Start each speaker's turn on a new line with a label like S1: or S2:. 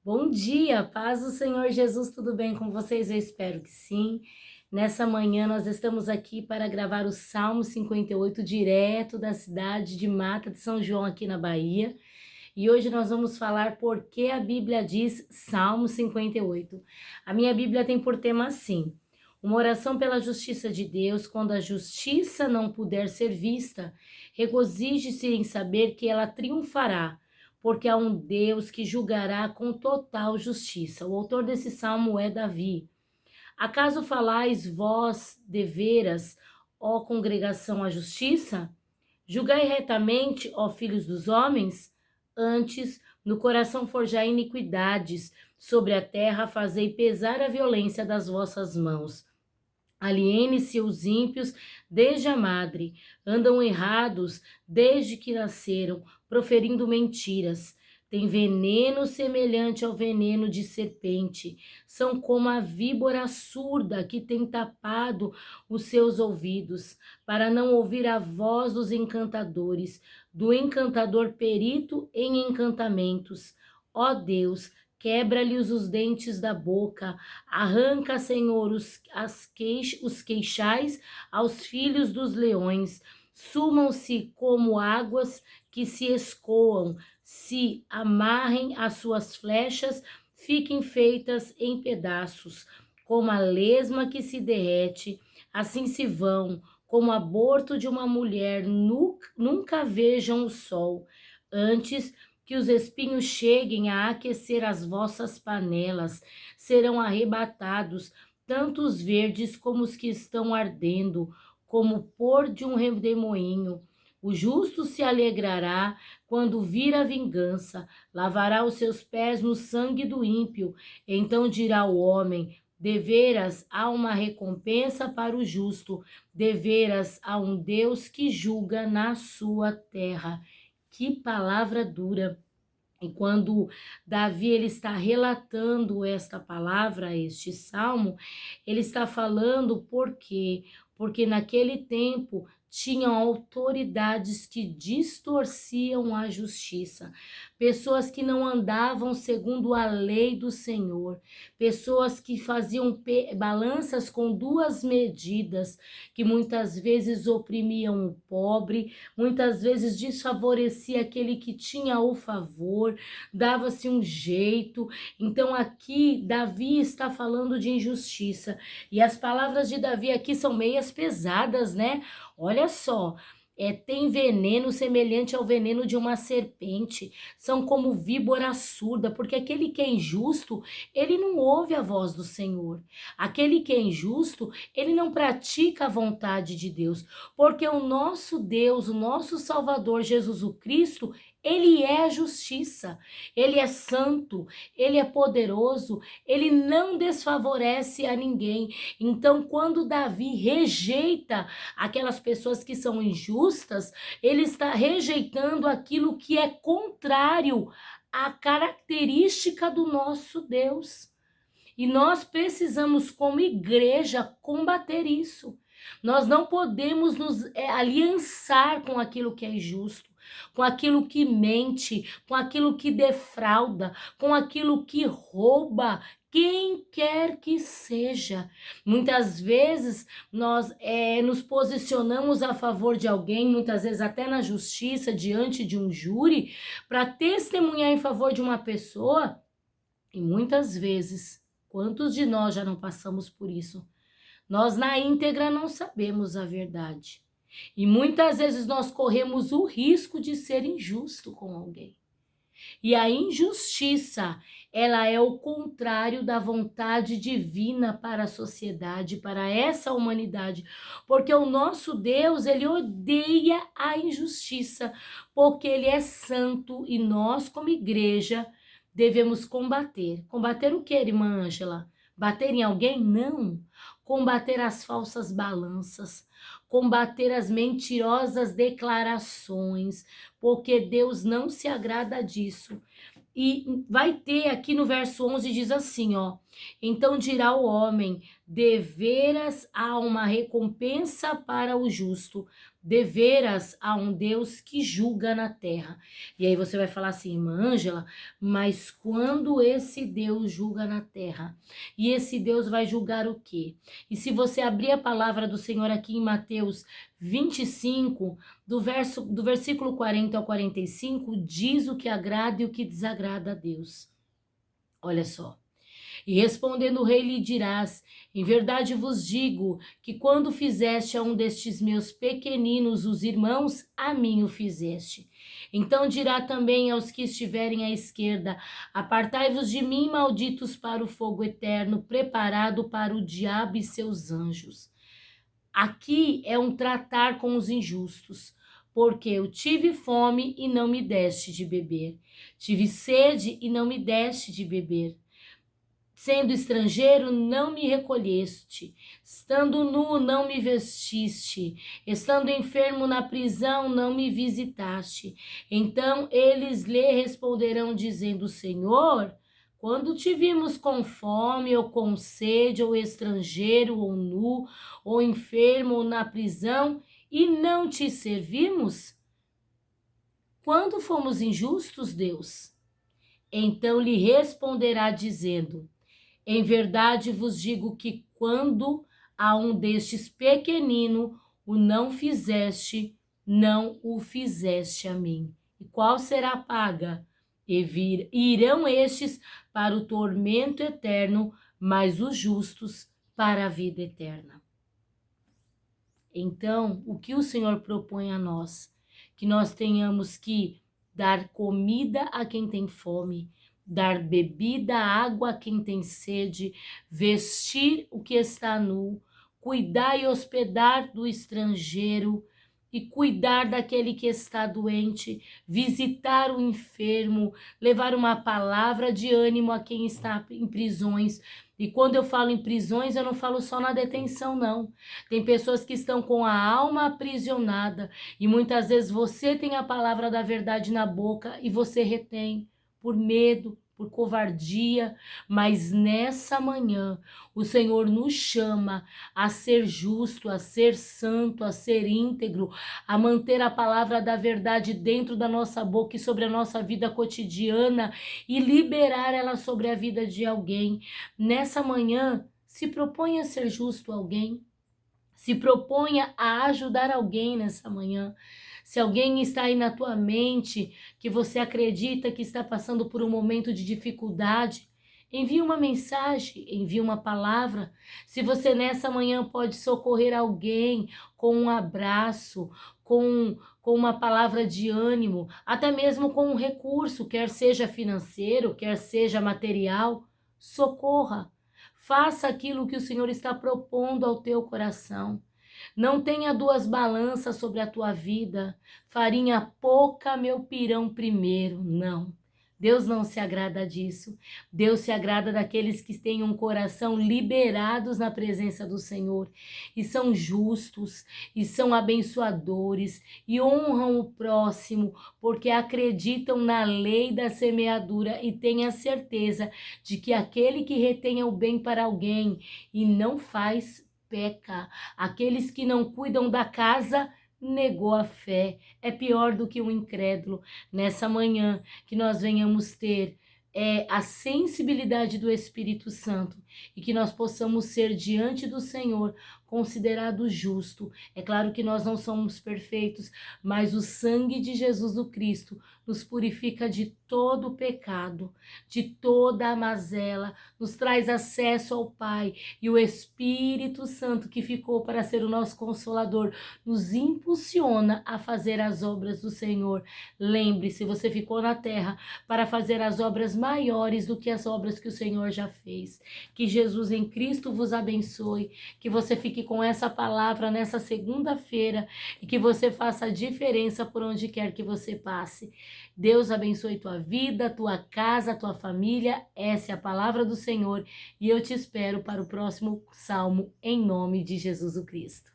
S1: Bom dia, paz do Senhor Jesus, tudo bem com vocês? Eu espero que sim. Nessa manhã nós estamos aqui para gravar o Salmo 58 direto da cidade de Mata de São João, aqui na Bahia. E hoje nós vamos falar por que a Bíblia diz Salmo 58. A minha Bíblia tem por tema assim: uma oração pela justiça de Deus. Quando a justiça não puder ser vista, regozije-se em saber que ela triunfará, porque há um Deus que julgará com total justiça. O autor desse salmo é Davi. Acaso falais vós deveras, ó congregação, a justiça? Julgai retamente, ó filhos dos homens? Antes, no coração forjai iniquidades, sobre a terra fazei pesar a violência das vossas mãos. Aliene-se os ímpios desde a madre, andam errados desde que nasceram, proferindo mentiras. Tem veneno semelhante ao veneno de serpente. São como a víbora surda que tem tapado os seus ouvidos, para não ouvir a voz dos encantadores, do encantador perito em encantamentos. Ó Deus, quebra-lhes os dentes da boca, arranca, Senhor, os queixais aos filhos dos leões. Sumam-se como águas que se escoam, se amarrem as suas flechas, fiquem feitas em pedaços, como a lesma que se derrete, assim se vão, como aborto de uma mulher, nunca vejam o sol. Antes que os espinhos cheguem a aquecer as vossas panelas, serão arrebatados tanto os verdes como os que estão ardendo, como o pôr de um redemoinho. O justo se alegrará quando vir a vingança, lavará os seus pés no sangue do ímpio. Então dirá o homem: deveras há uma recompensa para o justo, deveras há um Deus que julga na sua terra. Que palavra dura! E quando Davi ele está relatando esta palavra, este salmo, ele está falando por quê? Porque naquele tempo tinham autoridades que distorciam a justiça, pessoas que não andavam segundo a lei do Senhor, pessoas que faziam balanças com duas medidas, que muitas vezes oprimiam o pobre, muitas vezes desfavorecia aquele que tinha o favor, dava-se um jeito. Então aqui Davi está falando de injustiça, e as palavras de Davi aqui são meias pesadas, né? Olha só, tem veneno semelhante ao veneno de uma serpente, são como víbora surda, porque aquele que é injusto, ele não ouve a voz do Senhor. Aquele que é injusto, ele não pratica a vontade de Deus, porque o nosso Deus, o nosso Salvador Jesus o Cristo, ele é a justiça, ele é santo, ele é poderoso, ele não desfavorece a ninguém. Então, quando Davi rejeita aquelas pessoas que são injustas, ele está rejeitando aquilo que é contrário à característica do nosso Deus. E nós precisamos, como igreja, combater isso. Nós não podemos nos aliançar com aquilo que é injusto, com aquilo que mente, com aquilo que defrauda, com aquilo que rouba, quem quer que seja. Muitas vezes nós nos posicionamos a favor de alguém, muitas vezes até na justiça, diante de um júri, para testemunhar em favor de uma pessoa, e muitas vezes, quantos de nós já não passamos por isso? Nós na íntegra não sabemos a verdade. E muitas vezes nós corremos o risco de ser injusto com alguém. E a injustiça, ela é o contrário da vontade divina para a sociedade, para essa humanidade. Porque o nosso Deus, ele odeia a injustiça, porque ele é santo e nós, como igreja, devemos combater. Combater o que, irmã Ângela? Bater em alguém? Não. Combater as falsas balanças, combater as mentirosas declarações, porque Deus não se agrada disso. E vai ter aqui no verso 11, diz assim, ó: Então dirá o homem: deveras há uma recompensa para o justo, deveras há um Deus que julga na terra. E aí você vai falar assim, irmã Ângela, mas quando esse Deus julga na terra? E esse Deus vai julgar o quê? E se você abrir a palavra do Senhor aqui em Mateus 25, do versículo 40 ao 45, diz o que agrada e o que desagrada a Deus. Olha só. E respondendo o rei lhe dirás, em verdade vos digo, que quando fizeste a um destes meus pequeninos, os irmãos, a mim o fizeste. Então dirá também aos que estiverem à esquerda, apartai-vos de mim, malditos, para o fogo eterno, preparado para o diabo e seus anjos. Aqui é um tratar com os injustos, porque eu tive fome e não me deste de beber, tive sede e não me deste de beber. Sendo estrangeiro, não me recolheste. Estando nu, não me vestiste. Estando enfermo na prisão, não me visitaste. Então eles lhe responderão, dizendo: Senhor, quando te vimos com fome, ou com sede, ou estrangeiro, ou nu, ou enfermo, ou na prisão, e não te servimos? Quando fomos injustos, Deus? Então lhe responderá, dizendo: em verdade vos digo que quando a um destes pequenino o não fizeste, não o fizeste a mim. E qual será a paga? Irão estes para o tormento eterno, mas os justos para a vida eterna. Então, o que o Senhor propõe a nós? Que nós tenhamos que dar comida a quem tem fome, dar bebida, água a quem tem sede, vestir o que está nu, cuidar e hospedar do estrangeiro e cuidar daquele que está doente, visitar o enfermo, levar uma palavra de ânimo a quem está em prisões. E quando eu falo em prisões, eu não falo só na detenção, não. Tem pessoas que estão com a alma aprisionada e muitas vezes você tem a palavra da verdade na boca e você retém por medo, por covardia, mas nessa manhã o Senhor nos chama a ser justo, a ser santo, a ser íntegro, a manter a palavra da verdade dentro da nossa boca e sobre a nossa vida cotidiana e liberar ela sobre a vida de alguém. Nessa manhã, se proponha a ser justo a alguém, se proponha a ajudar alguém nessa manhã. Se alguém está aí na tua mente, que você acredita que está passando por um momento de dificuldade, envie uma mensagem, envie uma palavra. Se você nessa manhã pode socorrer alguém com um abraço, com uma palavra de ânimo, até mesmo com um recurso, quer seja financeiro, quer seja material, socorra. Faça aquilo que o Senhor está propondo ao teu coração. Não tenha duas balanças sobre a tua vida. Farinha pouca, meu pirão primeiro. Não. Deus não se agrada disso. Deus se agrada daqueles que têm um coração liberados na presença do Senhor e são justos e são abençoadores e honram o próximo porque acreditam na lei da semeadura e têm a certeza de que aquele que retenha o bem para alguém e não faz, peca. Aqueles que não cuidam da casa negou a fé, é pior do que um incrédulo. Nessa manhã que nós venhamos ter a sensibilidade do Espírito Santo e que nós possamos ser diante do Senhor considerado justo. É claro que nós não somos perfeitos, mas o sangue de Jesus o Cristo nos purifica de todo o pecado, de toda a mazela, nos traz acesso ao Pai e o Espírito Santo que ficou para ser o nosso consolador nos impulsiona a fazer as obras do Senhor. Lembre-se, você ficou na terra para fazer as obras maiores do que as obras que o Senhor já fez. Que Jesus em Cristo vos abençoe, que você fique com essa palavra nessa segunda-feira e que você faça a diferença por onde quer que você passe. Deus abençoe tua vida, tua casa, tua família. Essa é a palavra do Senhor e eu te espero para o próximo salmo em nome de Jesus o Cristo.